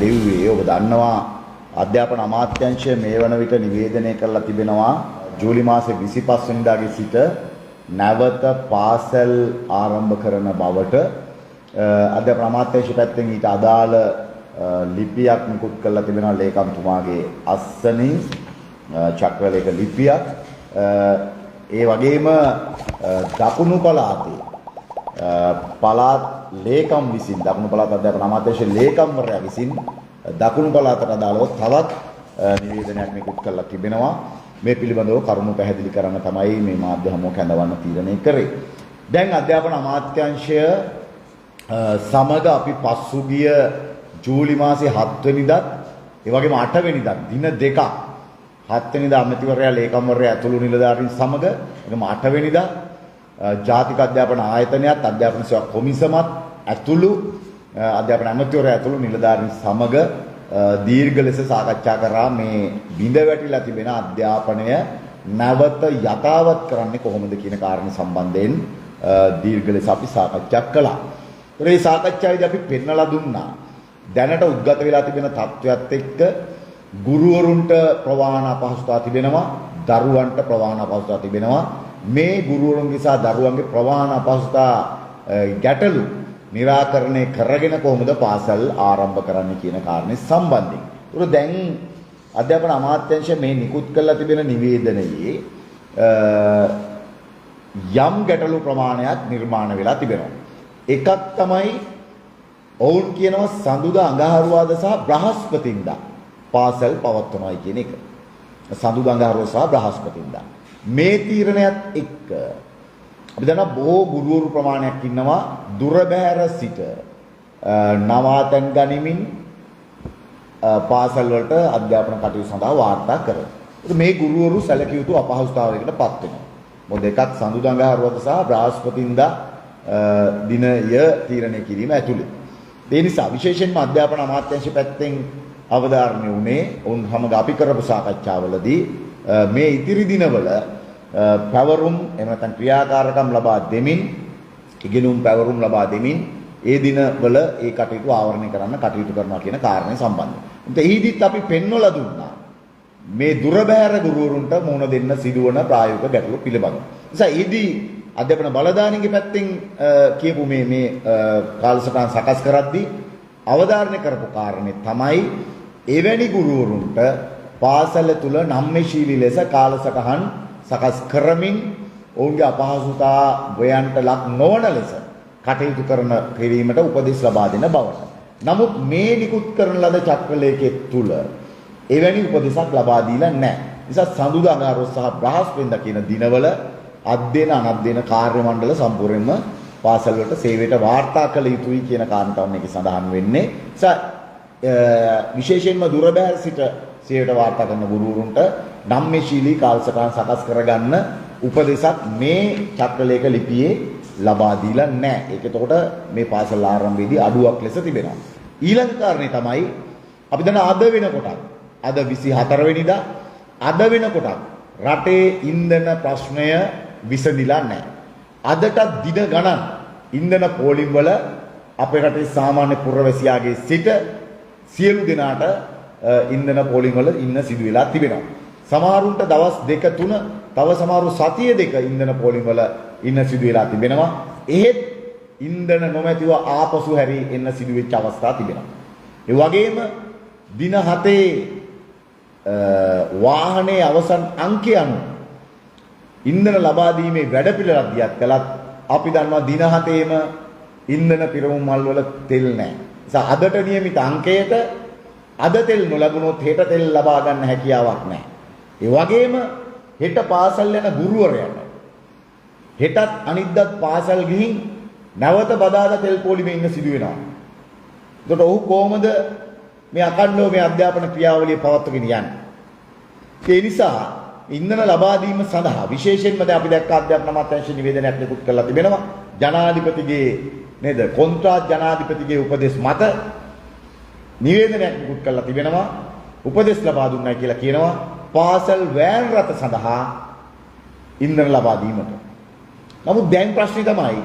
ලිව්වේ ඔබ දන්නවා අධ්‍යාපන අමාත්‍යාංශය මේ වන විට නිවේදනය කරලා තිබෙනවා ජූලි මාසේ 25 වෙනිදාගේ සිට නැවත පාසල් ආරම්භ කරන බවට අධ්‍යාපන අමාත්‍යාංශය පැත්තෙන් ඊට අදාළ ලිපියක් නිකුත් කරලා තිබෙනවා ලේකම්තුමාගේ අස්සනින් චක්‍රලේඛ ලිපියක් ඒ වගේම දකුණු පළාතේ පළාත් ලේකම් විසින් දකුණු පළාත් අධ්‍යාපන අමාත්‍යාංශයේ ලේකම්වරයා විසින් දකුණු පළාතට අදාළව තවත් නිවේදනයක් නිකුත් කරලා තිබෙනවා මේ පිළිබඳව කරුණු පැහැදිලි කරන්න තමයි මේ මාධ්‍ය හමුව කැඳවන්න තීරණය කරේ. දැන් අධ්‍යාපන අමාත්‍යාංශය සමග අපි පසුගිය ජූලි මාසේ 7 වෙනිදාත් ඒ වගේම 8 වෙනිදාත් දින දෙකක් 7 වෙනිදා අමාත්‍යවරයා ලේකම්වරයා ඇතුළු නිලධාරීන් සමග එතම 8 වෙනිදා ජාතික අධ්‍යාපන ආයතනයත් අධ්‍යාපන සේවා කොමිසමත් ඇතුළු අධ්‍යාපන අමාත්‍යවරයා ඇතුළු නිලධාරීන් සමග දීර්ඝ ලෙස සාකච්ඡා කරා මේ බිඳ වැටිලා තිබෙන අධ්‍යාපනය නැවත යථාවත් කරන්නේ කොහොමද කියන කාරණේ සම්බන්ධයෙන් දීර්ඝ ලෙස අපි සාකච්ඡා කළා. ඒ සාකච්ඡාවේදී අපි පෙන්නලා දුන්නා දැනට උද්ගත වෙලා තිබෙන තත්ත්වයක් එක්ක ගුරුවරුන්ට ප්‍රවාහන අපහසුතාව තිබෙනවා, දරුවන්ට ප්‍රවාහන අපහසුතාව තිබෙනවා. මේ ගුරුවරුන්ගේ සහ දරුවන්ගේ ප්‍රවාහන අපහසුතාව ගැටලු निराकरणे කරගෙන කොහොමද පාසල් ආරම්භ කරන්න කියන කාරණේ සම්බන්ධයෙන්. ඒක දැන් අධ්‍යාපන අමාත්‍යාංශය මේ නිකුත් කරලා තිබෙන නිවේදනයේ යම් ගැටලු ප්‍රමාණයක් නිර්මාණය වෙලා තිබෙනවා. එකක් තමයි ඔවුන් කියනවා සඳුදා අඟහරුවාදා සහ බ්‍රහස්පතින්දා පාසල් පවත්වනවායි කියන එක. සඳුදා අඟහරුවාදා සහ බ්‍රහස්පතින්දා. මේ තීරණයත් එක්ක අපි දන්නා බොහෝ ගුරුවරු ප්‍රමාණයක් ඉන්නවා දුර බැහැර සිට නවාතැන් ගනිමින් පාසල් වලට අධ්‍යාපන කටයුතු සඳහා වාර්තා කරනවා. මේ ගුරුවරු සැලකිය යුතු අපහසුතාවයකට පත් වෙනවා. මොකද එකක් සඳුදා අඟහරුවාදා සහ බ්‍රහස්පතින්දා දිනය තීරණය කිරීම ඇතුළේ. ඒ නිසා විශේෂයෙන්ම අධ්‍යාපන අමාත්‍යාංශ පැත්තෙන් අවධාරණය වුණේ ඔවුන් සමග අපි කරපු සාකච්ඡාවලදී මේ ඉතිරි දිනවල පැවරුම් එහෙම නැත්නම් ක්‍රියාකාරකම් ලබා දෙමින් ඉගෙනුම් පැවරුම් ලබා දෙමින් ඒ දිනවල ඒ කටයුතු ආවරණය කරන්න කටයුතු කරනවා කියන කාරණේ සම්බන්ධයෙන්. එහිදීත් අපි පෙන්වලා දුන්නා මේ දුර බැහැර ගුරුවරුන්ට මුහුණ දෙන්න සිදුවන ප්‍රායෝගික ගැටලු පිළිබඳව. නිසා ඊදී අධ්‍යාපන බලධාරීන්ගේ පැත්තෙන් කියපු මේ කාලසටහන් සකස් කරද්දී අවධාරණය කරපු කාරණේ තමයි එවැනි ගුරුවරුන්ට පාසල තුල නම්‍යශීලී ලෙස කාලසටහන් සකස් කරමින් ඔවුන්ගේ අපහසුතාවයන්ට ලක් නොවන ලෙස කටයුතු කිරීමට උපදෙස් ලබා දෙන බවට. නමුත් මේ නිකුත් කරන ලද චක්‍රලේඛයේ තුල එවැනි උපදෙසක් ලබා දීලා නැහැ. නිසා සඳුදා අඟහරුවාදා සහ බ්‍රහස්පතින්දා කියන දිනවල අධ්‍යයන අනධ්‍යයන කාර්ය මණ්ඩල සම්පූර්ණයෙන්ම පාසල් වලට සේවයට වාර්තා කළ යුතුයි කියන කාරණාව මේකේ සඳහන් වෙන්නේ. නිසා විශේෂයෙන්ම දුර බැහැර සිට සේවයට වාර්තා කරන ගුරුවරුන්ට නම්‍යශීලී කාලසටහන් සකස් කරගන්න උපදෙසක් මේ චක්‍රලේඛ ලිපියේ ලබා දීලා නැහැ. ඒක එතකොට මේ පාසල් ආරම්භයේදී අඩුවක් ලෙස තිබෙනවා. ඊළඟ කාරණේ තමයි අපි දැන් අද වෙනකොට අද 24 වෙනිදා අද වෙනකොට රටේ ඉන්ධන ප්‍රශ්නය විසඳිලා නැහැ. අදට දින ගණන් ඉන්ධන පෝලිම් වල අපේ රටේ සාමාන්‍ය පුරවැසියාගේ සිට සියලු දෙනාට ඉන්ධන පෝලිම් වල ඉන්න සිදු වෙලා තිබෙනවා. සමහරුන්ට දවස් 2 3 තව සමහරු සතිය 2 ඉන්ධන පෝලිම් වල ඉන්න සිදු වෙලා තිබෙනවා. එහෙත් ඉන්ධන නොමැතිව ආපසු හැරී එන්න සිදු වෙච්ච අවස්ථා තිබෙනවා. ඒ වගේම දින 7 වාහනේ අවසන් අංකය අනුව ඉන්ධන ලබා දීමේ වැඩපිළිවෙලක් දියත් කළත් අපි දන්නවා දින 7ේම ඉන්ධන පිරවුම් මල් වල තෙල් නැහැ. නිසා අදට නියමිත අංකයට අද තෙල් නොලැබුණොත් හෙට තෙල් ලබා ගන්න හැකියාවක් නැහැ. ඒ වගේම හෙට පාසල් යන ගුරුවරයාට හෙටත් අනිද්දාත් පාසල් ගිහින් නැවත බදාදා තෙල් පොලිමේ ඉන්න සිදු වෙනවා. එතකොට ඔහු කොහොමද මේ අකණ්ඩව මේ අධ්‍යාපන ක්‍රියාවලිය පවත්වාගෙන යන්නේ? ඒ නිසා ඉන්ධන ලබා දීම සඳහා විශේෂයෙන්ම දැන් අපි දැක්ක අධ්‍යාපන අමාත්‍යාංශ නිවේදනයක් නිකුත් කරලා තිබෙනවා. ජනාධිපතිගේ නේද කොන්ත්‍රාත් ජනාධිපතිගේ උපදෙස් මත නිවේදනයක් නිකුත් කරලා තිබෙනවා. උපදෙස් ලබා දුන්නා කියලා කියනවා පාසල් වෑන් රථ සඳහා ඉන්ධන ලබා දීමට. නමුත් දැන් ප්‍රශ්නේ තමයි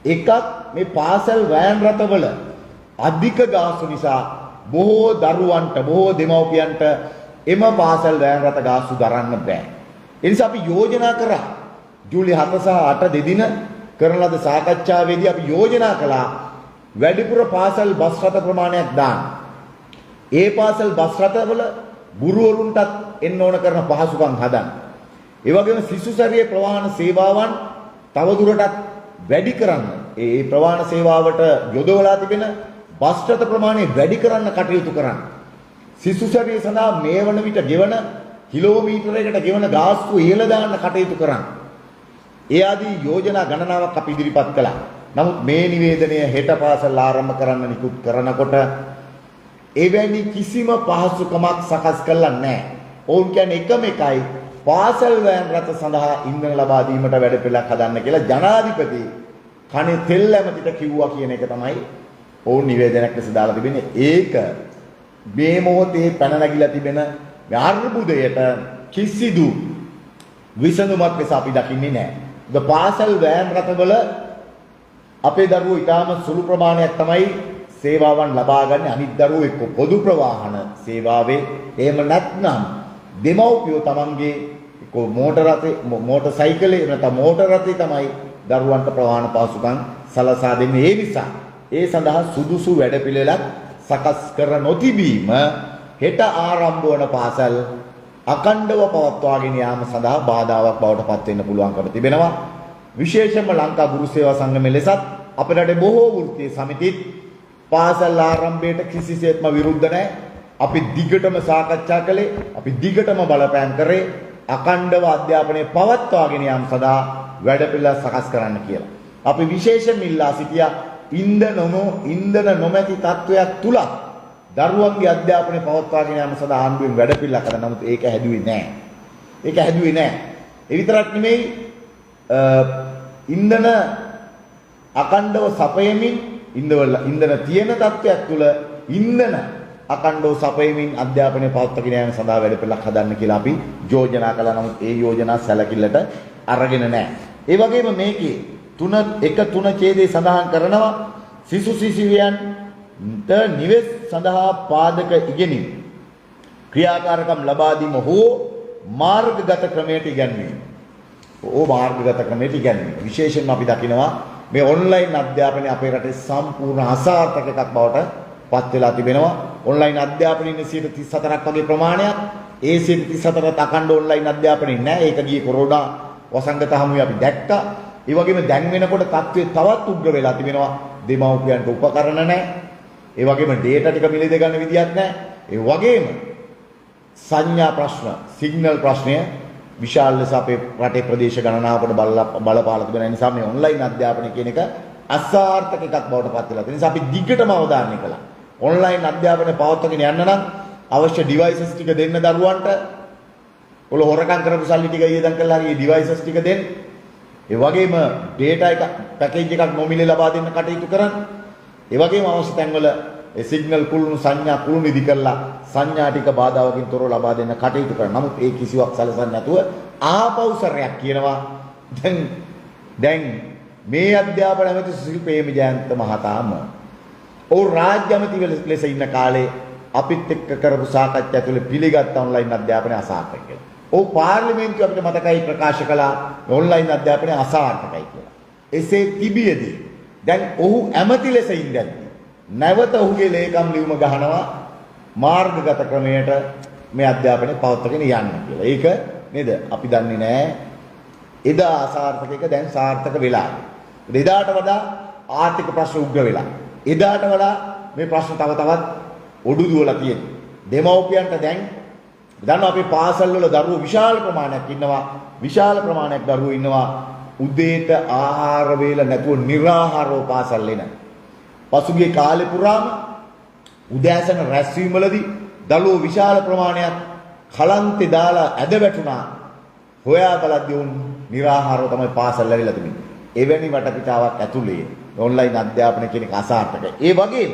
එකක් මේ පාසල් වෑන් රථවල අධික ගාස්තු නිසා බොහෝ දරුවන්ට බොහෝ දෙමව්පියන්ට එම පාසල් වෑන් රථ ගාස්තු දරන්න බෑ. ඒ නිසා අපි යෝජනා කරා ජූලි 7 සහ 8 දෙදින කරන ලද සාකච්ඡාවේදී අපි යෝජනා කළා වැඩිපුර පාසල් බස් රථ ප්‍රමාණයක් දාන්න. ඒ පාසල් බස් රථවල ගුරුවරුන්ටත් එන්න ඕන කරන පහසුකම් හදන්න. ඒ වගේම සිසු සැරිය ප්‍රවාහන සේවාවන් තවදුරටත් වැඩි කරන්න. ඒ ප්‍රවාහන සේවාවට යොදවලා තිබෙන බස් රථ ප්‍රමාණය වැඩි කරන්න කටයුතු කරන්න. සිසු සැරිය සඳහා මේ වන විට ගෙවන කිලෝමීටරයකට ගෙවන ගාස්තු ඉහළ දාන්න කටයුතු කරන්න. ඒ ආදී යෝජනා ගණනාවක් අපි ඉදිරිපත් කළා. නමුත් මේ නිවේදනය හෙට පාසල් ආරම්භ කරන්න නිකුත් කරනකොට එවැනි කිසිම පහසුකමක් සකස් කළා නැහැ. ඔවුන් කියන්නේ එකම එකයි පාසල් වෑන් රථ සඳහා ඉන්ධන ලබා දීමට වැඩපිළිවෙලක් හදන්න කියලා ජනාධිපති කනේ තෙල් ඇමතිට කිව්වා කියන එක තමයි ඔවුන් නිවේදනයක් ලෙස දාලා තිබෙන්නේ. ඒක මේ මොහොතේ පැන නැගිලා තිබෙන අර්බුදයට කිසිදු විසඳුමක් ලෙස අපි දකින්නේ නැහැ. පාසල් වෑන් රථවල අපේ දරුවෝ ඊටාම සුළු ප්‍රමාණයක් තමයි සේවාවන් ලබා ගන්න. අනිත් දරුවෝ එක්ක පොදු ප්‍රවාහන සේවාවේ එහෙම නැත්නම් දෙමව්පියෝ තමන්ගේ මෝටර රථේ මෝටර් සයිකලේ නැත්නම් මෝටර් රථේ තමයි දරුවන්ට ප්‍රවාහන පහසුකම් සලසා දෙන්නේ. ඒ නිසා ඒ සඳහා සුදුසු වැඩපිළිවෙලක් සකස් කර නොතිබීම හෙට ආරම්භ වන පාසල් අකණ්ඩව පවත්වාගෙන යාම සඳහා බාධාවක් බවට පත් වෙන්න පුළුවන්කම තිබෙනවා. විශේෂයෙන්ම ලංකා ගුරු සේවා සංගමයේ ලෙසත් අපේ රටේ බොහෝ වෘත්තීය සමිතිත් පාසල් ආරම්භයට කිසිසේත්ම විරුද්ධ නැහැ. අපි දිගටම සාකච්ඡා කළේ, අපි දිගටම බලපෑම් කරේ අකණ්ඩව අධ්‍යාපනය පවත්වාගෙන යාම සඳහා වැඩපිළිවෙළ සකස් කරන්න කියලා. අපි විශේෂයෙන් ඉල්ලා සිටියා ඉන්ධන නොමැති තත්වයක් තුල දරුවන්ගේ අධ්‍යාපනය පවත්වාගෙන යාම සඳහා ආණ්ඩුවෙන් වැඩපිළිවෙලක් කරන්න. නමුත් ඒක හැදුවේ නැහැ. ඒ විතරක් නෙමෙයි ඉන්ධන අකණ්ඩව සපයමින් ඉන්ධන තියෙන තත්වයක් තුල ඉන්ධන අකණ්ඩව සපයමින් අධ්‍යාපනය පවත්වාගෙන යාම සඳහා වැඩපිළිවෙලක් හදන්න කියලා අපි යෝජනා කළා. නමුත් ඒ යෝජනා සැලකිල්ලට අරගෙන නැහැ. ඒ වගේම මේකේ 3 ඡේදයේ සඳහන් කරනවා සිසු සිසුවියන්ට නිවෙස් සඳහා පාදක ඉගෙනීම ක්‍රියාකාරකම් ලබා දීම හෝ මාර්ගගත ක්‍රමයට ඉගැන්වීම. මාර්ගගත ක්‍රමයට ඉගැන්වීම. විශේෂයෙන්ම අපි දකිනවා මේ ඔන්ලයින් අධ්‍යාපනය අපේ රටේ සම්පූර්ණ අසාර්ථක එකක් බවට පත් වෙලා තිබෙනවා. ඔන්ලයින් අධ්‍යාපනයේ 34ක් වගේ ප්‍රමාණයක් ඒ 34ට අකණ්ඩ ඔන්ලයින් අධ්‍යාපනයේ නැහැ. ඒක ගියේ කොරෝනා වසංගත හමුවේ අපි දැක්කා. ඒ වගේම දැන් වෙනකොට තත්ත්වය තවත් උග්‍ර වෙලා තිබෙනවා. දෙමව්පියන්ට උපකරණ නැහැ. ඒ වගේම ඩේටා ටික මිලෙද ගන්න විදියක් නැහැ. ඒ වගේම සංඥා ප්‍රශ්න, සිග්නල් ප්‍රශ්නය විශාල ලෙස අපේ රටේ ප්‍රදේශ ගණනාවකට බලපාලා තිබෙන නිසා මේ ඔන්ලයින් අධ්‍යාපනය කියන එක අසාර්ථක එකක් බවට පත් වෙලා තියෙන නිසා අපි දිගටම අවධානය කළා. ඔන්ලයින් අධ්‍යාපනය පවත්වාගෙන යන්න නම් අවශ්‍ය ඩිවයිසස් ටික දෙන්න දරුවන්ට. ඔල හොරකම් කරපු සල්ලි ටික ඊයදම් කරලා හරි ඩිවයිසස් ටික දෙන්න. ඒ වගේම ඩේටා එක පැකේජ් එකක් නොමිලේ ලබා දෙන්න කටයුතු කරන්න. ඒ වගේම අවශ්‍ය තැන්වල ඒ සිග්නල් කුළුණු සංඥා කුළුණු ඉදි කරලා සංඥා ටික බාධාවකින් තොරව ලබා දෙන්න කටයුතු කරන්න. නමුත් ඒ කිසිවක් සැලසන්නේ නැතුව ආපෞසරයක් කියනවා. දැන් මේ අධ්‍යාපන ඇමති සුසිල් ප්‍රේමජයන්ත මහතාම ඔව් රාජ්‍ය ඇමති ලෙස ඉන්න කාලේ අපිත් එක්ක කරපු සාකච්ඡා තුළ පිළිගත් ඔන්ලයින් අධ්‍යාපනය අසාර්ථක කියලා. ඔව් පාර්ලිමේන්තුව අපිට මතකයි ප්‍රකාශ කළා ඔන්ලයින් අධ්‍යාපනය අසාර්ථකයි කියලා. එසේ තිබියදී දැන් ඔහු ඇමති ලෙස ඉඳන් නැවත ඔහුගේ ලේකම් ලියුම ගහනවා මාර්ගගත ක්‍රමයට මේ අධ්‍යාපනය පවත්වාගෙන යන්න කියලා. ඒක නේද? අපි දන්නේ නැහැ. එදා අසාර්ථක එක දැන් සාර්ථක වෙලා. එදාට වඩා ආර්ථික ප්‍රශ්න උග්‍ර වෙලා. එදාට වඩා මේ ප්‍රශ්න තව තවත් ඔඩු දුවලා තියෙනවා. දෙමව්පියන්ට දැන් දන්නවා අපේ පාසල් වල දරුවෝ විශාල ප්‍රමාණයක් ඉන්නවා. විශාල ප්‍රමාණයක් දරුවෝ ඉන්නවා උදේට ආහාර වේල නැතුව निराहारව පාසල් එන. පසුගිය කාලේ පුරාම උදෑසන රැස්වීම වලදී දරුවෝ විශාල ප්‍රමාණයක් කලන්තේ දාලා ඇද වැටුණා. හොයා බලද්දී උන් निराहारව තමයි පාසල් ඇවිල්ලා තිබෙන්නේ. එවැනි වටපිටාවක් ඇතුලේ ඔන්ලයින් අධ්‍යාපනය කියන එක අසාර්ථකයි. ඒ වගේම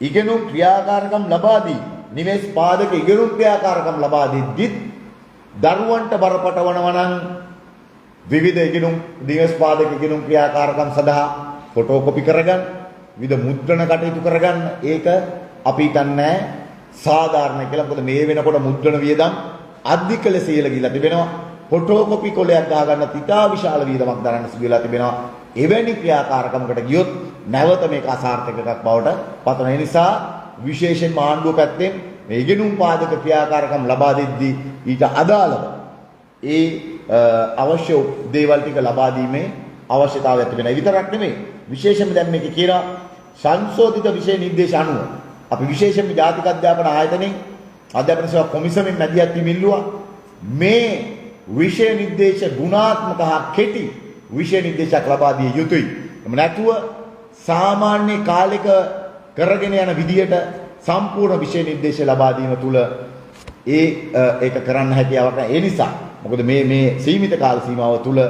ඉගෙනුම් ක්‍රියාකාරකම් ලබා දී නිවෙස් පාදක ඉගෙනුම් ක්‍රියාකාරකම් ලබා දෙද්දිත් දරුවන්ට බරපතලවනවා නම් විවිධ ඉගෙනුම් නිවෙස් පාදක ඉගෙනුම් ක්‍රියාකාරකම් සඳහා ෆොටෝකොපි කරගන්න විවිධ මුද්‍රණ කටයුතු කරගන්න ඒක අපි හිතන්නේ සාධාරණ කියලා. මොකද මේ වෙනකොට මුද්‍රණ වියදම් අධික ලෙස ඉහළ ගිහිලා තිබෙනවා. ෆොටෝකොපි කොලයක් ගහගන්න තිතා විශාල වියදමක් දරන්න සිදු වෙලා තිබෙනවා. එවැනි ක්‍රියාකාරකමකට ගියොත් නැවත මේක අසාර්ථක එකක් බවට පතන. ඒ නිසා විශේෂයෙන්ම ආණ්ඩුව පැත්තෙන් මේ ඉගෙනුම් පාදක ක්‍රියාකාරකම් ලබා දෙද්දී ඊට අදාළව ඒ අවශ්‍ය දේවල් ටික ලබා දීමේ අවශ්‍යතාවයක් තිබෙනවා. ඒ විතරක් නෙමෙයි විශේෂයෙන්ම දැන් මේක කියනවා සංශෝධිත විෂය නිර්දේශ අනුව අපි විශේෂයෙන්ම ජාතික අධ්‍යාපන ආයතනයෙන් අධ්‍යාපන සේවා කොමිසමෙන් මැදිහත් වීම ඉල්ලුවා. මේ විෂය නිර්දේශ ගුණාත්මක හා කෙටි විෂය නිර්දේශයක් ලබා දිය යුතුයි. එම නැතුව සාමාන්‍ය කාලෙක කරගෙන යන විදියට සම්පූර්ණ විෂය නිර්දේශ ලබා දීම තුළ ඒක කරන්න හැකියාවක් නැහැ. ඒ නිසා මොකද මේ සීමිත කාල සීමාව තුළ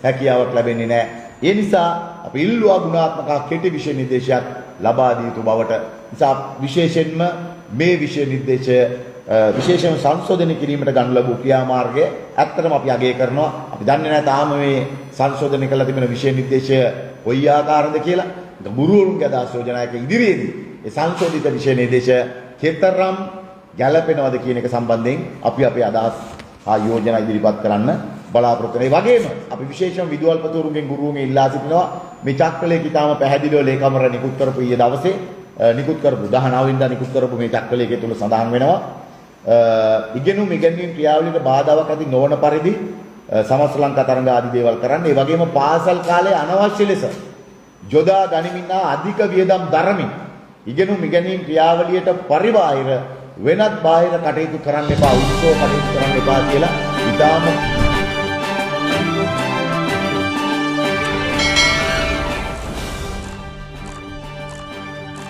හැකියාවක් ලැබෙන්නේ නැහැ. ඒ නිසා අපි ඉල්ලුවා ගුණාත්මක කෙටි විෂය නිර්දේශයක් ලබා දිය යුතු බවට. නිසා විශේෂයෙන්ම මේ විෂය නිර්දේශය විශේෂයෙන් සංශෝධනය කිරීමට ගන්න ලැබූ ක්‍රියාමාර්ගය ඇත්තටම අපි අගය කරනවා. අපි දන්නේ නැහැ තාම මේ සංශෝධනය කළ තිබෙන විෂය නිර්දේශය කොයි ආකාරද කියලා. ගුරුවරුන්ගේ අදහස් යෝජනායක ඉදිරියේදී ඒ සංශෝධිත විෂය නිර්දේශ කෙතරම් ගැළපෙනවද කියන එක සම්බන්ධයෙන් අපි අපේ අදහස් හා යෝජනා ඉදිරිපත් කරන්න බලාපොරොත්තු වෙනවා. ඒ වගේම අපි විශේෂම විදුහල්පතිවරුන්ගෙන් ගුරුවරුන්ගෙන් ඉල්ලා සිටිනවා මේ චක්‍රලේඛ ඉතාම පැහැදිලිව ලේකම්වර නිකුත් කරපු ඊයේ දවසේ නිකුත් කරපු 19 වෙනිදා නිකුත් කරපු මේ චක්‍රලේඛය තුල සඳහන් වෙනවා ඉගෙනුම් ඉගෙනීම් ක්‍රියාවලියට බාධාවක් ඇති නොවන පරිදි සමස්ත ලංකා තරඟ ආදී දේවල් කරන්න. ඒ වගේම පාසල් කාලයේ අනවශ්‍ය ලෙස යොදා ගනිමින් අධික වියදම් දරමින් ඉගෙනුම් ඉගෙනීම් ක්‍රියාවලියට පරිබාහිර වෙනත් බාහිර කටයුතු කරන්න එපා, උත්සව කටයුතු කරන්න එපා කියලා ඉතාම